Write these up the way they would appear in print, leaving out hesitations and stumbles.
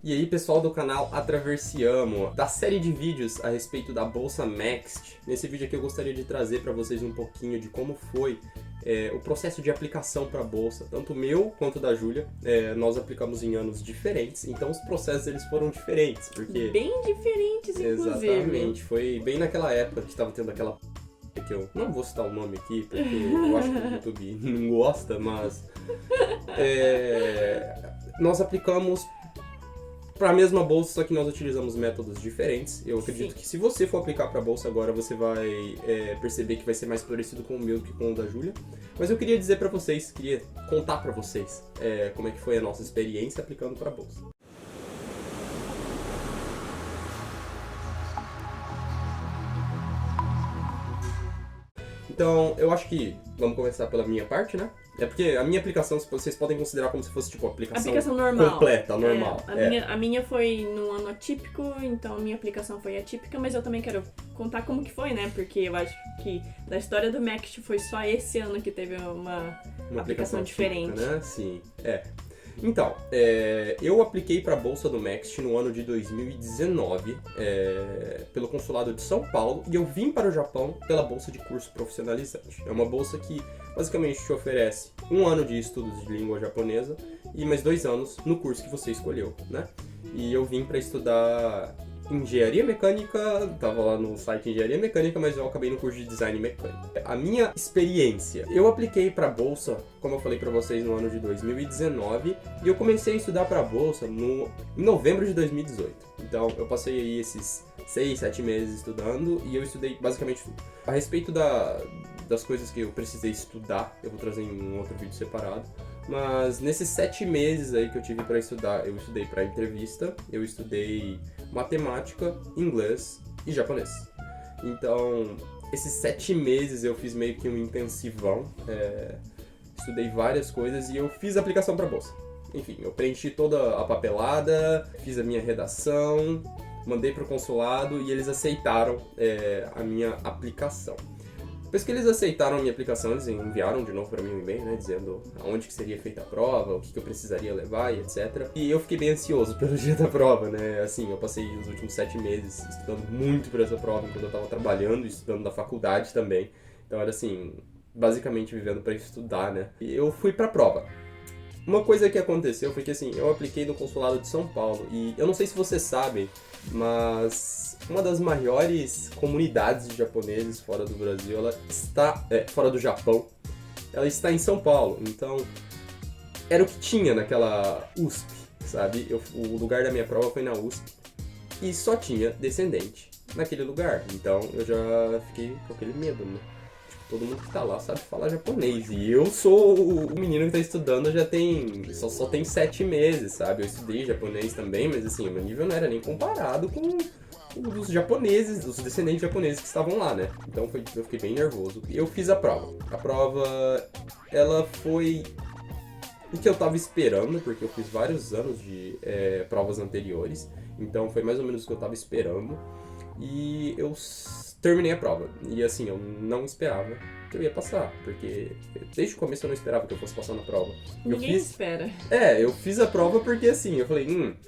E aí, pessoal do canal Atraversiamo, da série de vídeos a respeito da Bolsa Next. Nesse vídeo aqui eu gostaria de trazer para vocês um pouquinho de como foi o processo de aplicação para a Bolsa, tanto meu quanto da Júlia. Nós aplicamos em anos diferentes, então os processos eles foram diferentes, porque... Bem diferentes, inclusive. Exatamente, foi bem naquela época que estava tendo aquela... que eu não vou citar o nome aqui, porque eu acho que o YouTube não gosta, mas... nós aplicamos para a mesma bolsa, só que nós utilizamos métodos diferentes. Eu acredito que se você for aplicar para a bolsa agora, você vai perceber que vai ser mais parecido com o meu do que com o da Júlia. Mas eu queria dizer para vocês, queria contar para vocês como é que foi a nossa experiência aplicando para a bolsa. Então, eu acho que vamos começar pela minha parte, né? É porque a minha aplicação vocês podem considerar como se fosse tipo aplicação normal. Completa, normal. A minha foi num ano atípico, então a minha aplicação foi atípica, mas eu também quero contar como que foi, né? Porque eu acho que da história do Next foi só esse ano que teve uma aplicação diferente. Típica, né? Sim, Então, eu apliquei para a Bolsa do Next no ano de 2019 pelo Consulado de São Paulo e eu vim para o Japão pela Bolsa de Curso Profissionalizante. É uma bolsa que basicamente te oferece 1 ano de estudos de língua japonesa e mais 2 anos no curso que você escolheu, né? E eu vim para estudar Engenharia Mecânica, tava lá no site Engenharia Mecânica, mas eu acabei no curso de Design Mecânico. A minha experiência, eu apliquei para a bolsa, como eu falei para vocês, no ano de 2019, e eu comecei a estudar para a bolsa em novembro de 2018. Então, eu passei aí esses 6, 7 meses estudando, e eu estudei basicamente tudo. A respeito das coisas que eu precisei estudar, eu vou trazer em um outro vídeo separado. Mas nesses 7 meses aí que eu tive para estudar, eu estudei para entrevista, eu estudei matemática, inglês e japonês. Então, esses 7 meses eu fiz meio que um intensivão, estudei várias coisas e eu fiz a aplicação para bolsa. Enfim, eu preenchi toda a papelada, fiz a minha redação, mandei para o consulado e eles aceitaram a minha aplicação. Depois que eles aceitaram a minha aplicação, eles enviaram de novo para mim um e-mail, né, dizendo aonde que seria feita a prova, o que eu precisaria levar e etc. E eu fiquei bem ansioso pelo dia da prova, né, assim, eu passei os últimos 7 meses estudando muito para essa prova, enquanto eu estava trabalhando e estudando na faculdade também. Então era assim, basicamente vivendo para estudar, né. E eu fui para a prova. Uma coisa que aconteceu foi que assim, eu apliquei no Consulado de São Paulo e eu não sei se vocês sabem, mas uma das maiores comunidades de japoneses fora do Brasil, ela está fora do Japão, ela está em São Paulo. Então, era o que tinha naquela USP, sabe? O lugar da minha prova foi na USP e só tinha descendente naquele lugar. Então, eu já fiquei com aquele medo, né? Todo mundo que tá lá sabe falar japonês. E eu sou o menino que tá estudando só tem 7 meses, sabe? Eu estudei japonês também, mas assim, o meu nível não era nem comparado com os japoneses, os descendentes japoneses que estavam lá, né? Então eu fiquei bem nervoso. E eu fiz a prova. A prova, ela foi o que eu tava esperando, porque eu fiz vários anos de provas anteriores. Então foi mais ou menos o que eu tava esperando. E eu terminei a prova. E assim, eu não esperava que eu ia passar, porque desde o começo eu não esperava que eu fosse passar na prova. Ninguém espera. Eu fiz a prova porque assim, eu falei,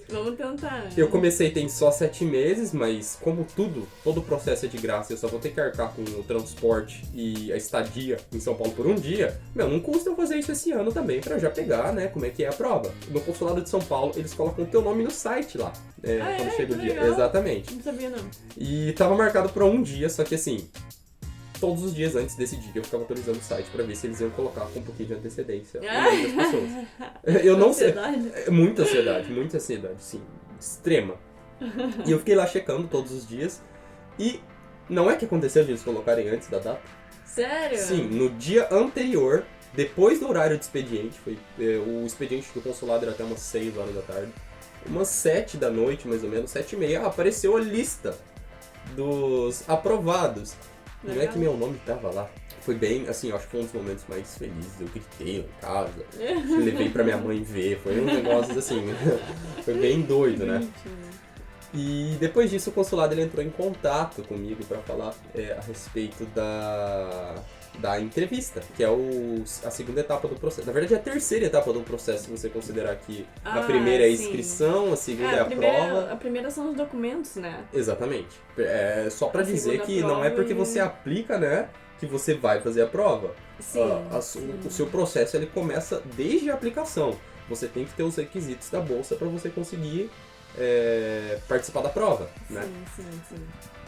vamos tentar. Eu comecei tem só 7 meses, mas como todo o processo é de graça, eu só vou ter que arcar com o transporte e a estadia em São Paulo por um dia, não custa eu fazer isso esse ano também, pra eu já pegar, né, como é que é a prova. No Consulado de São Paulo, eles colocam o teu nome no site lá, quando chega o dia. Legal. Exatamente. Não sabia não. E tava marcado pra um dia, só que assim, todos os dias antes desse dia eu ficava atualizando o site pra ver se eles iam colocar com um pouquinho de antecedência das pessoas. Eu não sei. Muita ansiedade, sim. Extrema. E eu fiquei lá checando todos os dias. E não é que aconteceu de eles colocarem antes da data. Sério? Sim, no dia anterior, depois do horário de expediente, o expediente do consulado era até umas 6 horas da tarde. Umas 7 da noite, mais ou menos, 7h30, apareceu a lista dos aprovados. Não é que meu nome tava lá. Foi bem, assim, acho que foi um dos momentos mais felizes. Eu gritei lá em casa, levei pra minha mãe ver. Foi um negócio assim, foi bem doido, né? E depois disso o consulado ele entrou em contato comigo pra falar a respeito da entrevista, que é a segunda etapa do processo. Na verdade, é a terceira etapa do processo, se você considerar que a primeira é a inscrição, a segunda é a prova. A primeira são os documentos, né? Exatamente. É só pra dizer que prova não é porque você aplica, né, que você vai fazer a prova. Sim, O seu processo ele começa desde a aplicação. Você tem que ter os requisitos da bolsa para você conseguir participar da prova, né? Sim.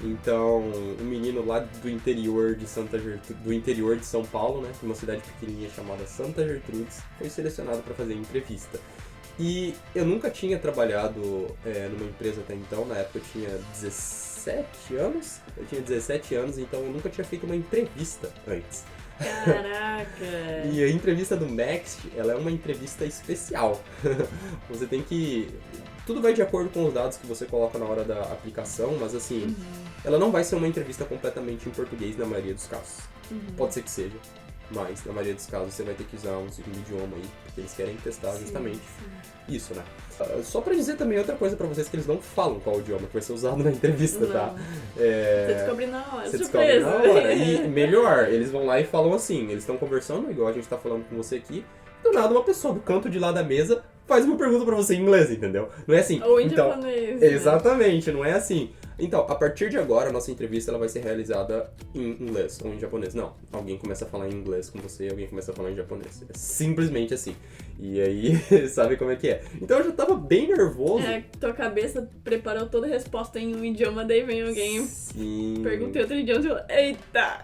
Então, um menino lá do interior de São Paulo, né, uma cidade pequenininha chamada Santa Gertrudes, foi selecionado para fazer entrevista. E eu nunca tinha trabalhado numa empresa até então, na época eu tinha 17 anos. Eu tinha 17 anos, então eu nunca tinha feito uma entrevista antes. Caraca! E a entrevista do Next, ela é uma entrevista especial. Você tem que... Tudo vai de acordo com os dados que você coloca na hora da aplicação, mas assim, ela não vai ser uma entrevista completamente em português na maioria dos casos. Pode ser que seja, mas na maioria dos casos você vai ter que usar um segundo idioma aí, porque eles querem testar justamente isso, né? Só pra dizer também outra coisa pra vocês, que eles não falam qual idioma que vai ser usado na entrevista, tá? Você descobre na hora, Você surpresa! descobre na hora. E melhor, eles vão lá e falam assim, eles estão conversando, igual a gente tá falando com você aqui, do nada uma pessoa do canto de lá da mesa faz uma pergunta pra você em inglês, entendeu? Não é assim. Ou em japonês. Exatamente, não é assim. Então, a partir de agora, a nossa entrevista ela vai ser realizada em inglês ou em japonês. Não, alguém começa a falar em inglês com você e alguém começa a falar em japonês. É simplesmente assim. E aí, sabe como é que é? Então eu já tava bem nervoso. Tua cabeça preparou toda a resposta em um idioma, daí vem alguém pergunta em outro idioma e fala, eita!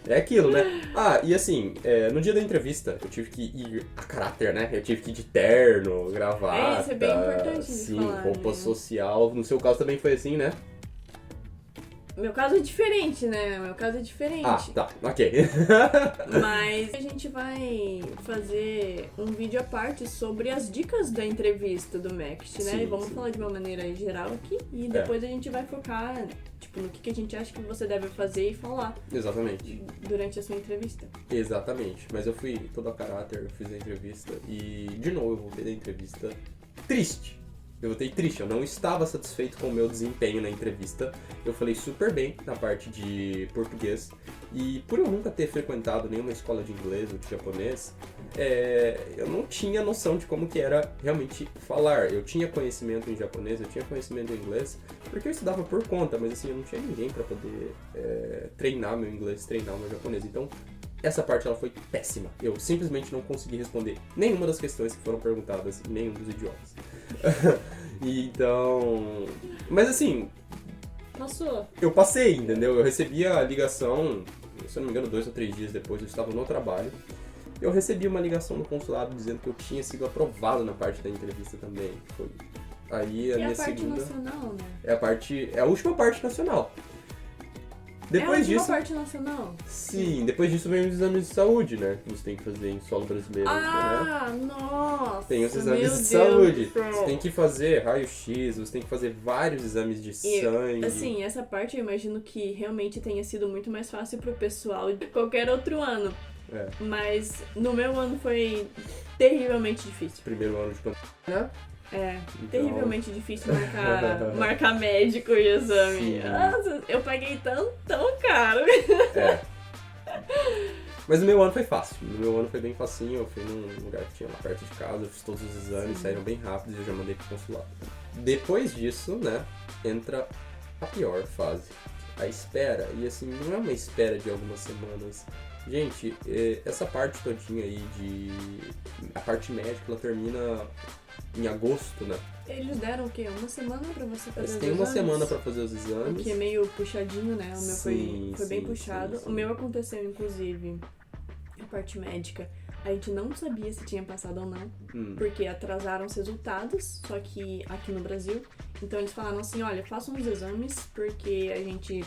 É aquilo, né? E assim, no dia da entrevista, eu tive que ir a caráter, né? Eu tive que ir de terno, gravata. Isso é bem importante de sim, falar, roupa né? social. No seu caso também foi assim, né? Meu caso é diferente, né? Meu caso é diferente. Tá, ok. Mas a gente vai fazer um vídeo à parte sobre as dicas da entrevista do Next, né? Sim, E vamos sim. falar de uma maneira geral aqui. E depois a gente vai focar, tipo, no que a gente acha que você deve fazer e falar Exatamente. durante a sua entrevista. Exatamente. Mas eu fui todo a caráter, eu fiz a entrevista e, de novo, eu voltei da entrevista triste. Eu voltei triste, eu não estava satisfeito com o meu desempenho na entrevista. Eu falei super bem na parte de português. E por eu nunca ter frequentado nenhuma escola de inglês ou de japonês, eu não tinha noção de como que era realmente falar. Eu tinha conhecimento em japonês, eu tinha conhecimento em inglês, porque eu estudava por conta, mas assim, eu não tinha ninguém para poder treinar meu inglês, treinar o meu japonês. Então, essa parte ela foi péssima. Eu simplesmente não consegui responder nenhuma das questões que foram perguntadas em nenhum dos idiomas. Então... Mas assim... Passou. Eu passei, entendeu? Eu recebi a ligação, se eu não me engano, 2 ou 3 dias depois, eu estava no trabalho. Eu recebi uma ligação do consulado dizendo que eu tinha sido aprovado na parte da entrevista também. Foi aí a minha segunda... nacional, né? É a última parte nacional. Depois é a última disso, parte nacional? sim, depois disso vem os exames de saúde, né? Que você tem que fazer em solo brasileiro, né? Nossa! Tem os exames meu de Deus saúde. do céu. Você tem que fazer raio-x, você tem que fazer vários exames de sangue. Assim, essa parte eu imagino que realmente tenha sido muito mais fácil pro pessoal de qualquer outro ano. Mas no meu ano foi terrivelmente difícil. Primeiro ano de pandemia. Então... terrivelmente difícil marcar médico e exame. Sim. Nossa, eu paguei tão caro. Mas o meu ano foi fácil. O meu ano foi bem facinho. Eu fui num lugar que tinha lá perto de casa, eu fiz todos os exames, saíram bem rápidos e eu já mandei pro consulado. Depois disso, né, entra a pior fase. A espera. E assim, não é uma espera de algumas semanas. Gente, essa parte todinha aí a parte médica, ela termina em agosto, né? Eles deram o quê? Uma semana pra você fazer os Eles exames? têm uma semana pra fazer os exames. O que é meio puxadinho, né? O meu foi bem sim, puxado. sim. O meu aconteceu, inclusive, a parte médica. A gente não sabia se tinha passado ou não, porque atrasaram os resultados, só que aqui no Brasil. Então eles falaram assim, olha, façam os exames, porque a gente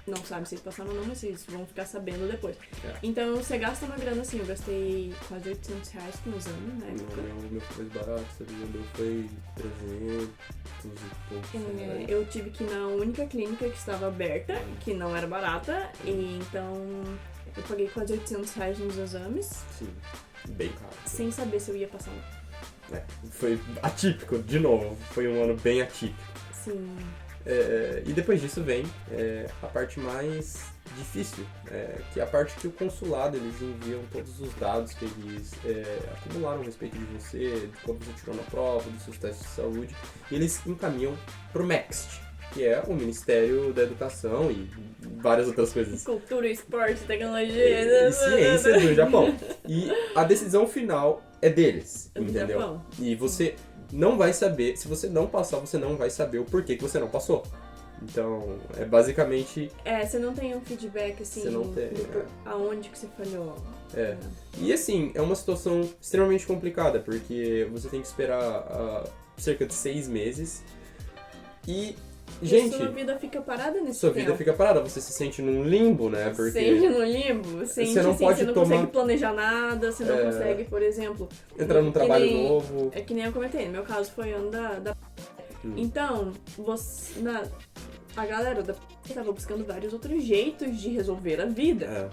não sabe se eles passaram ou não, mas vocês vão ficar sabendo depois. Então você gasta uma grana assim, eu gastei quase R$800 com o exame na época. O meu foi mais barato, sabia? O meu foi 300 e poucos reais. Eu tive que ir na única clínica que estava aberta, que não era barata, e então eu paguei quase R$800 nos exames, Sim, bem caro. sem saber se eu ia passar ou não. Foi atípico, de novo. Foi um ano bem atípico. Sim. E depois disso vem a parte mais difícil, que é a parte que o consulado, eles enviam todos os dados que eles acumularam a respeito de você, de quando você tirou na prova, dos seus testes de saúde, e eles encaminham pro MEXT, que é o Ministério da Educação e várias outras coisas. Cultura, esporte, tecnologia... E ciência do Japão. E a decisão final é deles, Do entendeu? Japão. E você não vai saber, se você não passar, você não vai saber o porquê que você não passou. Então, é basicamente... você não tem um feedback, assim, Você não tem, aonde que você falhou. E assim, é uma situação extremamente complicada, porque você tem que esperar cerca de 6 meses e... Gente, sua vida fica parada nesse sua tempo. vida fica parada, você se sente num limbo, né? Porque Sente no limbo, você não pode você não tomar... consegue planejar nada, você não consegue, por exemplo... entrar num trabalho nem, novo. É que nem eu comentei, no meu caso foi ano da... Então, a galera da estava buscando vários outros jeitos de resolver a vida.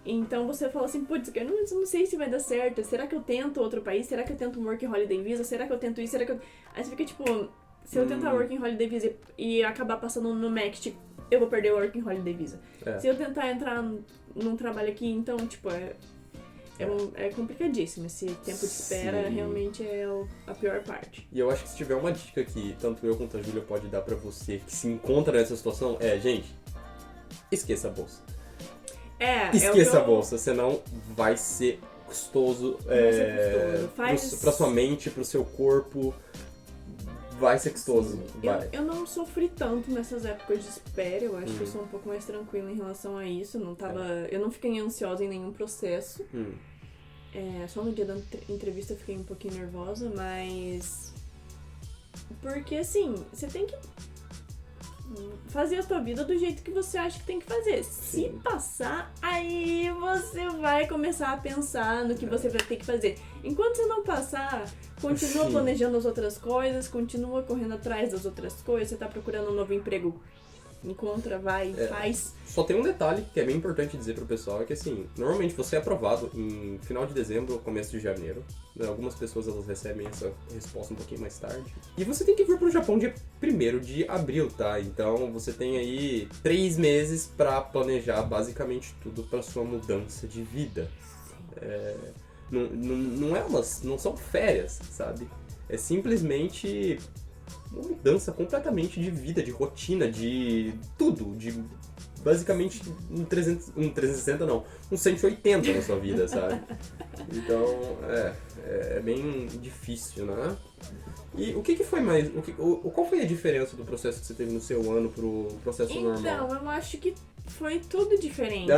Então você fala assim, putz, eu não sei se vai dar certo, será que eu tento outro país? Será que eu tento um Working Holiday Visa? Será que eu tento isso? Será que eu... Aí você fica tipo... Se eu tentar Working Holiday Visa e acabar passando no MEXT, eu vou perder o Working Holiday Visa. Se eu tentar entrar num trabalho aqui, então, tipo, é complicadíssimo. Esse tempo de espera realmente é a pior parte. E eu acho que se tiver uma dica que tanto eu quanto a Júlia pode dar pra você que se encontra nessa situação, gente, esqueça a bolsa. Esqueça a bolsa, senão vai ser custoso, pra sua mente, pro seu corpo. Vai ser custoso. Eu não sofri tanto nessas épocas de espera, eu acho que eu sou um pouco mais tranquila em relação a isso. Eu não fiquei ansiosa em nenhum processo. Só no dia da entrevista eu fiquei um pouquinho nervosa, mas... Porque assim, você tem que fazer a sua vida do jeito que você acha que tem que fazer. Se passar, aí você vai começar a pensar no que você vai ter que fazer. Enquanto você não passar, continua planejando as outras coisas, continua correndo atrás das outras coisas, você tá procurando um novo emprego. Encontra, vai, faz. Só tem um detalhe que é bem importante dizer pro pessoal, é que assim, normalmente você é aprovado em final de dezembro ou começo de janeiro. Algumas pessoas elas recebem essa resposta um pouquinho mais tarde. E você tem que vir pro Japão dia 1º de abril, tá? Então você tem aí 3 meses pra planejar basicamente tudo pra sua mudança de vida. Não são férias, sabe? É simplesmente uma mudança completamente de vida, de rotina, de tudo, de basicamente um 360 não, um 180 na sua vida, sabe? Então, é bem difícil, né? E o que foi mais, qual foi a diferença do processo que você teve no seu ano pro processo normal? Então, eu acho que foi tudo diferente.